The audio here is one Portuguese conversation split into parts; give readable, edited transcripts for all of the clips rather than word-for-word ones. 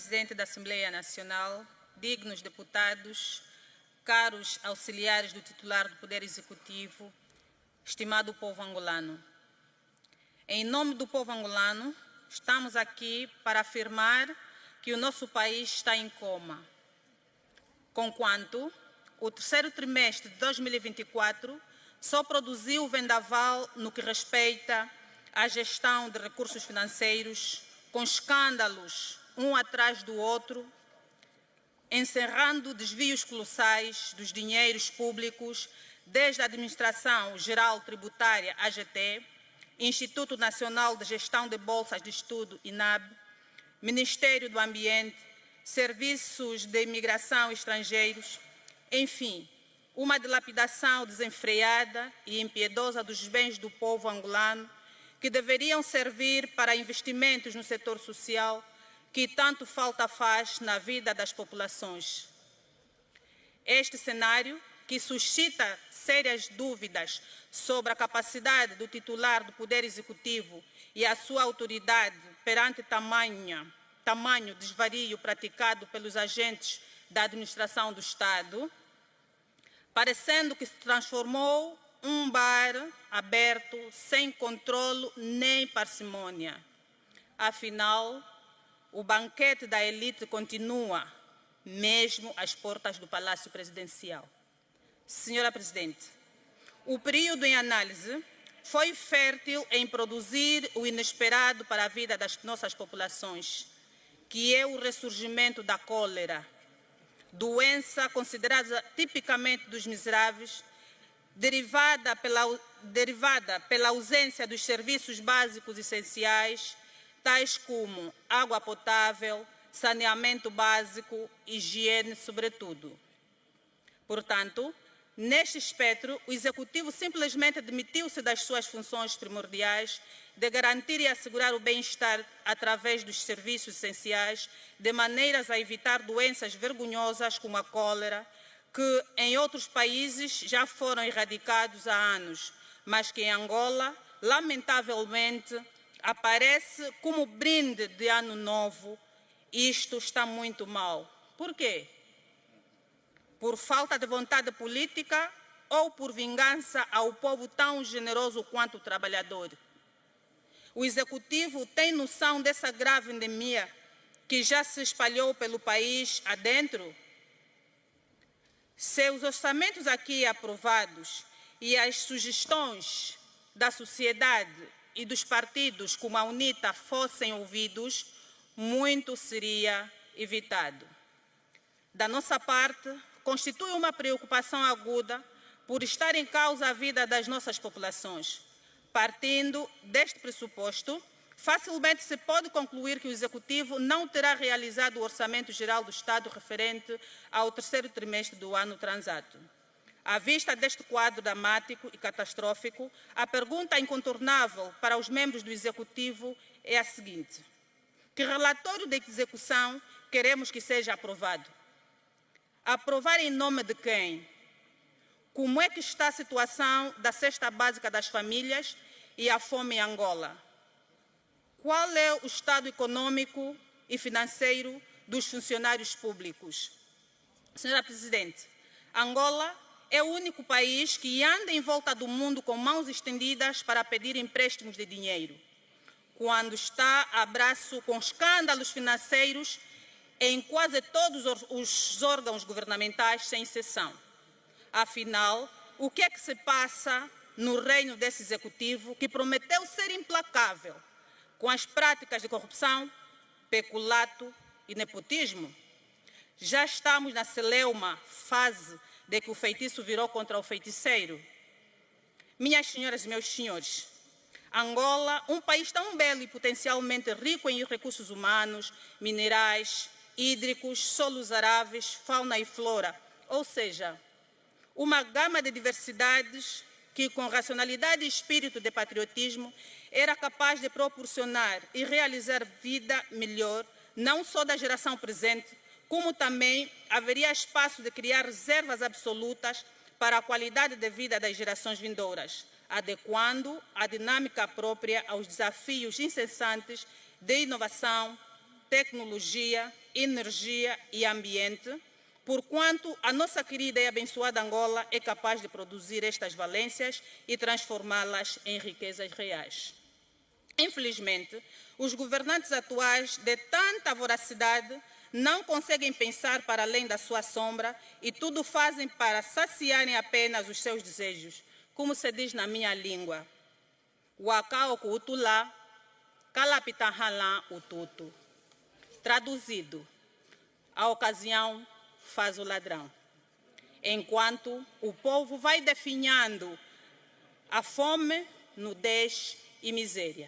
Presidente da Assembleia Nacional, dignos deputados, caros auxiliares do titular do Poder Executivo, estimado povo angolano. Em nome do povo angolano, estamos aqui para afirmar que o nosso país está em coma, conquanto o terceiro trimestre de 2024 só produziu vendaval no que respeita à gestão de recursos financeiros, com escândalos um atrás do outro, encerrando desvios colossais dos dinheiros públicos desde a Administração Geral Tributária, AGT, Instituto Nacional de Gestão de Bolsas de Estudo, INAB, Ministério do Ambiente, Serviços de Imigração e Estrangeiros, enfim, uma dilapidação desenfreada e impiedosa dos bens do povo angolano que deveriam servir para investimentos no setor social que tanto falta faz na vida das populações. Este cenário, que suscita sérias dúvidas sobre a capacidade do titular do Poder Executivo e a sua autoridade perante tamanho desvario praticado pelos agentes da administração do Estado, parecendo que se transformou um bar aberto sem controlo nem parcimônia. Afinal, o banquete da elite continua, mesmo às portas do Palácio Presidencial. Senhora Presidente, o período em análise foi fértil em produzir o inesperado para a vida das nossas populações, que é o ressurgimento da cólera, doença considerada tipicamente dos miseráveis, derivada pela ausência dos serviços básicos essenciais, tais como água potável, saneamento básico, higiene, sobretudo. Portanto, neste espectro, o Executivo simplesmente demitiu-se das suas funções primordiais de garantir e assegurar o bem-estar através dos serviços essenciais, de maneiras a evitar doenças vergonhosas como a cólera, que em outros países já foram erradicados há anos, mas que em Angola, lamentavelmente, aparece como brinde de ano novo. Isto está muito mal. Por quê? Por falta de vontade política ou por vingança ao povo tão generoso quanto o trabalhador? O Executivo tem noção dessa grave endemia que já se espalhou pelo país adentro? Se os orçamentos aqui aprovados e as sugestões da sociedade e dos partidos como a UNITA fossem ouvidos, muito seria evitado. Da nossa parte, constitui uma preocupação aguda por estar em causa a vida das nossas populações. Partindo deste pressuposto, facilmente se pode concluir que o Executivo não terá realizado o Orçamento Geral do Estado referente ao terceiro trimestre do ano transato. À vista deste quadro dramático e catastrófico, a pergunta incontornável para os membros do Executivo é a seguinte: que relatório de execução queremos que seja aprovado? Aprovar em nome de quem? Como é que está a situação da cesta básica das famílias e a fome em Angola? Qual é o estado econômico e financeiro dos funcionários públicos? Senhora Presidente, Angola é o único país que anda em volta do mundo com mãos estendidas para pedir empréstimos de dinheiro, quando está a braço com escândalos financeiros em quase todos os órgãos governamentais, sem exceção. Afinal, o que é que se passa no reino desse Executivo que prometeu ser implacável com as práticas de corrupção, peculato e nepotismo? Já estamos na celeuma fase de que o feitiço virou contra o feiticeiro. Minhas senhoras e meus senhores, Angola, um país tão belo e potencialmente rico em recursos humanos, minerais, hídricos, solos aráveis, fauna e flora, ou seja, uma gama de diversidades que, com racionalidade e espírito de patriotismo, era capaz de proporcionar e realizar vida melhor, não só da geração presente, como também haveria espaço de criar reservas absolutas para a qualidade de vida das gerações vindouras, adequando a dinâmica própria aos desafios incessantes de inovação, tecnologia, energia e ambiente, porquanto a nossa querida e abençoada Angola é capaz de produzir estas valências e transformá-las em riquezas reais. Infelizmente, os governantes atuais, de tanta voracidade, não conseguem pensar para além da sua sombra e tudo fazem para saciarem apenas os seus desejos. Como se diz na minha língua, Wakao Kutula, Kalapitahala Ututu. Traduzido, a ocasião faz o ladrão. Enquanto o povo vai definhando a fome, nudez e miséria.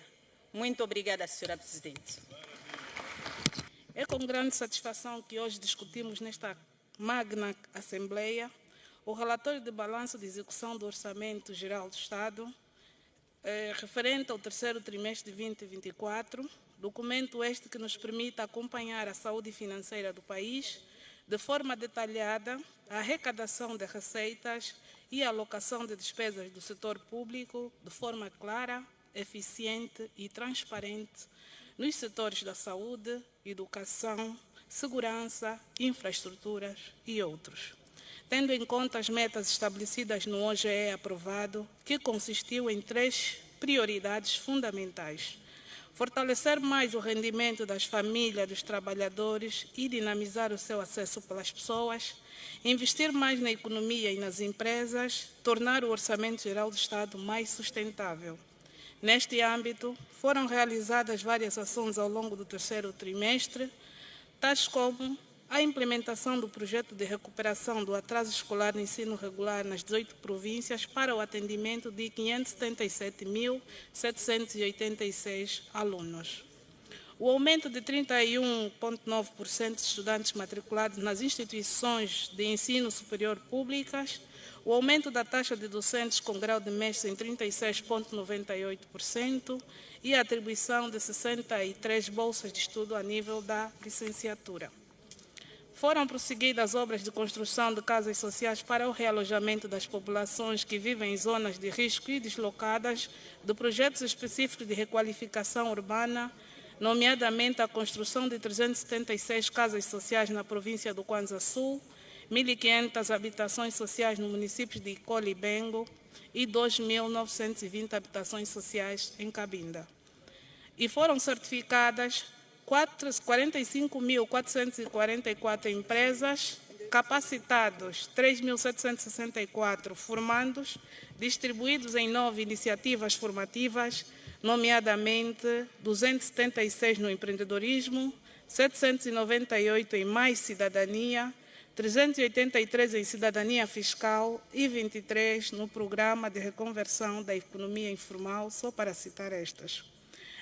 Muito obrigada, Sra. Presidente. É com grande satisfação que hoje discutimos nesta magna Assembleia o relatório de balanço de execução do Orçamento Geral do Estado, referente ao terceiro trimestre de 2024, documento este que nos permite acompanhar a saúde financeira do país de forma detalhada, a arrecadação de receitas e a alocação de despesas do setor público de forma clara, eficiente e transparente nos setores da saúde, educação, segurança, infraestruturas e outros. Tendo em conta as metas estabelecidas no OGE aprovado, que consistiu em 3 prioridades fundamentais: fortalecer mais o rendimento das famílias, dos trabalhadores e dinamizar o seu acesso pelas pessoas, investir mais na economia e nas empresas, tornar o Orçamento Geral do Estado mais sustentável. Neste âmbito, foram realizadas várias ações ao longo do terceiro trimestre, tais como a implementação do projeto de recuperação do atraso escolar no ensino regular nas 18 províncias para o atendimento de 577.786 alunos. O aumento de 31,9% de estudantes matriculados nas instituições de ensino superior públicas, o aumento da taxa de docentes com grau de mestre em 36,98% e a atribuição de 63 bolsas de estudo a nível da licenciatura. Foram prosseguidas obras de construção de casas sociais para o realojamento das populações que vivem em zonas de risco e deslocadas, de projetos específicos de requalificação urbana, nomeadamente a construção de 376 casas sociais na província do Kwanza Sul, 1.500 habitações sociais no município de Icole e Bengo e 2.920 habitações sociais em Cabinda. E foram certificadas 45.444 empresas, capacitados 3.764 formandos, distribuídos em 9 iniciativas formativas, nomeadamente 276 no empreendedorismo, 798 em Mais Cidadania, 383 em cidadania fiscal e 23 no programa de reconversão da economia informal, só para citar estas.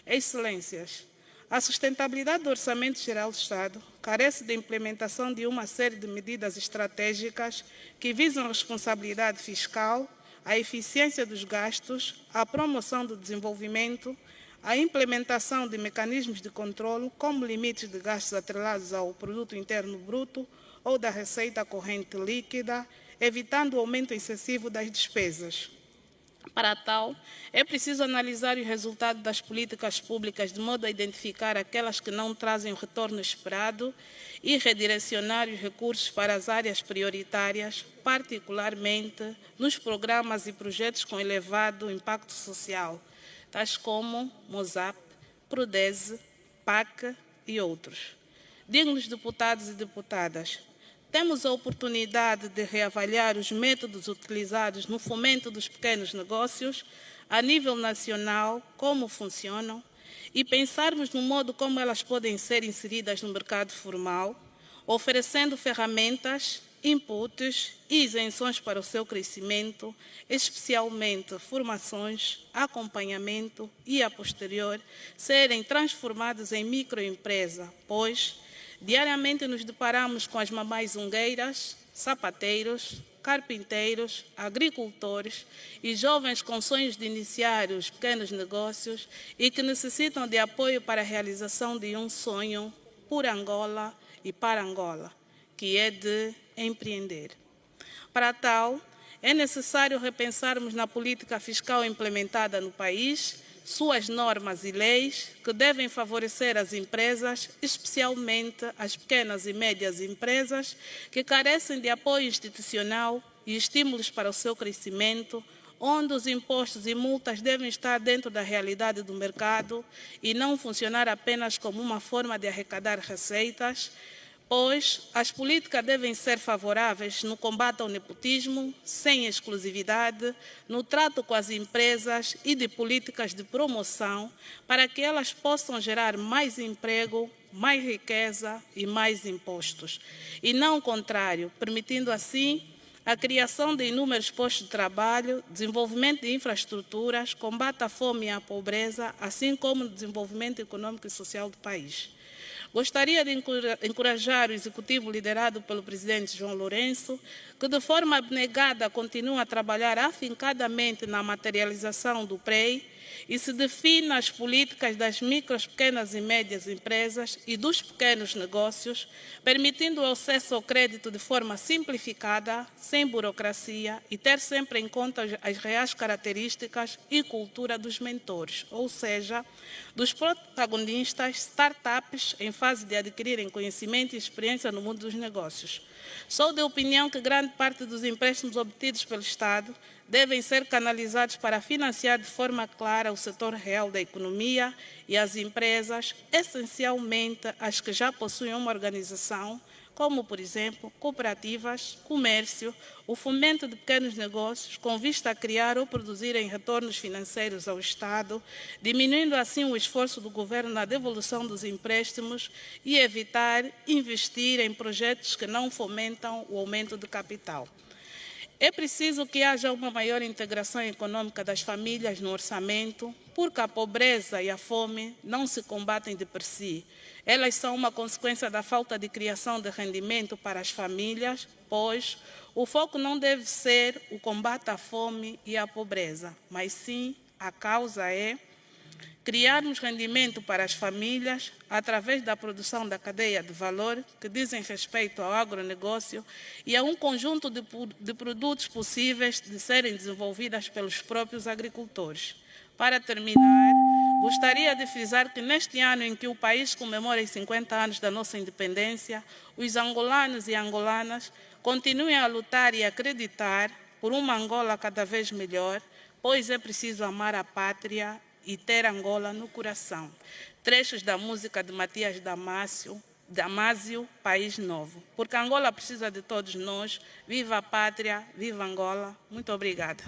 Excelências, a sustentabilidade do Orçamento Geral do Estado carece de implementação de uma série de medidas estratégicas que visam a responsabilidade fiscal, a eficiência dos gastos, a promoção do desenvolvimento, a implementação de mecanismos de controlo, como limites de gastos atrelados ao Produto Interno Bruto ou da receita corrente líquida, evitando o aumento excessivo das despesas. Para tal, é preciso analisar o resultado das políticas públicas de modo a identificar aquelas que não trazem o retorno esperado e redirecionar os recursos para as áreas prioritárias, particularmente nos programas e projetos com elevado impacto social, tais como MOSAP, PRODESE, PAC e outros. Dignos deputados e deputadas, temos a oportunidade de reavaliar os métodos utilizados no fomento dos pequenos negócios a nível nacional, como funcionam, e pensarmos no modo como elas podem ser inseridas no mercado formal, oferecendo ferramentas, inputs e isenções para o seu crescimento, especialmente formações, acompanhamento e, a posterior, serem transformados em microempresa, pois diariamente nos deparamos com as mamães ungueiras, sapateiros, carpinteiros, agricultores e jovens com sonhos de iniciar os pequenos negócios e que necessitam de apoio para a realização de um sonho por Angola e para Angola, que é de empreender. Para tal, é necessário repensarmos na política fiscal implementada no país, suas normas e leis que devem favorecer as empresas, especialmente as pequenas e médias empresas, que carecem de apoio institucional e estímulos para o seu crescimento, onde os impostos e multas devem estar dentro da realidade do mercado e não funcionar apenas como uma forma de arrecadar receitas, pois as políticas devem ser favoráveis no combate ao nepotismo, sem exclusividade, no trato com as empresas e de políticas de promoção, para que elas possam gerar mais emprego, mais riqueza e mais impostos. E não o contrário, permitindo assim a criação de inúmeros postos de trabalho, desenvolvimento de infraestruturas, combate à fome e à pobreza, assim como o desenvolvimento econômico e social do país. Gostaria de encorajar o Executivo liderado pelo presidente João Lourenço, que de forma abnegada continua a trabalhar afincadamente na materialização do PREI e se defina as políticas das micros, pequenas e médias empresas e dos pequenos negócios, permitindo o acesso ao crédito de forma simplificada, sem burocracia e ter sempre em conta as reais características e cultura dos mentores, ou seja, dos protagonistas, startups em fase de adquirirem conhecimento e experiência no mundo dos negócios. Sou de opinião que grande parte dos empréstimos obtidos pelo Estado devem ser canalizados para financiar de forma clara o setor real da economia e as empresas, essencialmente as que já possuem uma organização, como, por exemplo, cooperativas, comércio, o fomento de pequenos negócios, com vista a criar ou produzirem retornos financeiros ao Estado, diminuindo assim o esforço do governo na devolução dos empréstimos e evitar investir em projetos que não fomentam o aumento de capital. É preciso que haja uma maior integração econômica das famílias no orçamento, porque a pobreza e a fome não se combatem de per si. Elas são uma consequência da falta de criação de rendimento para as famílias, pois o foco não deve ser o combate à fome e à pobreza, mas sim a causa é criarmos rendimento para as famílias através da produção da cadeia de valor que dizem respeito ao agronegócio e a um conjunto de produtos possíveis de serem desenvolvidos pelos próprios agricultores. Para terminar, gostaria de frisar que neste ano em que o país comemora os 50 anos da nossa independência, os angolanos e angolanas continuem a lutar e acreditar por uma Angola cada vez melhor, pois é preciso amar a pátria e ter Angola no coração. Trechos da música de Matias Damasio, País Novo. Porque Angola precisa de todos nós. Viva a pátria, viva Angola. Muito obrigada.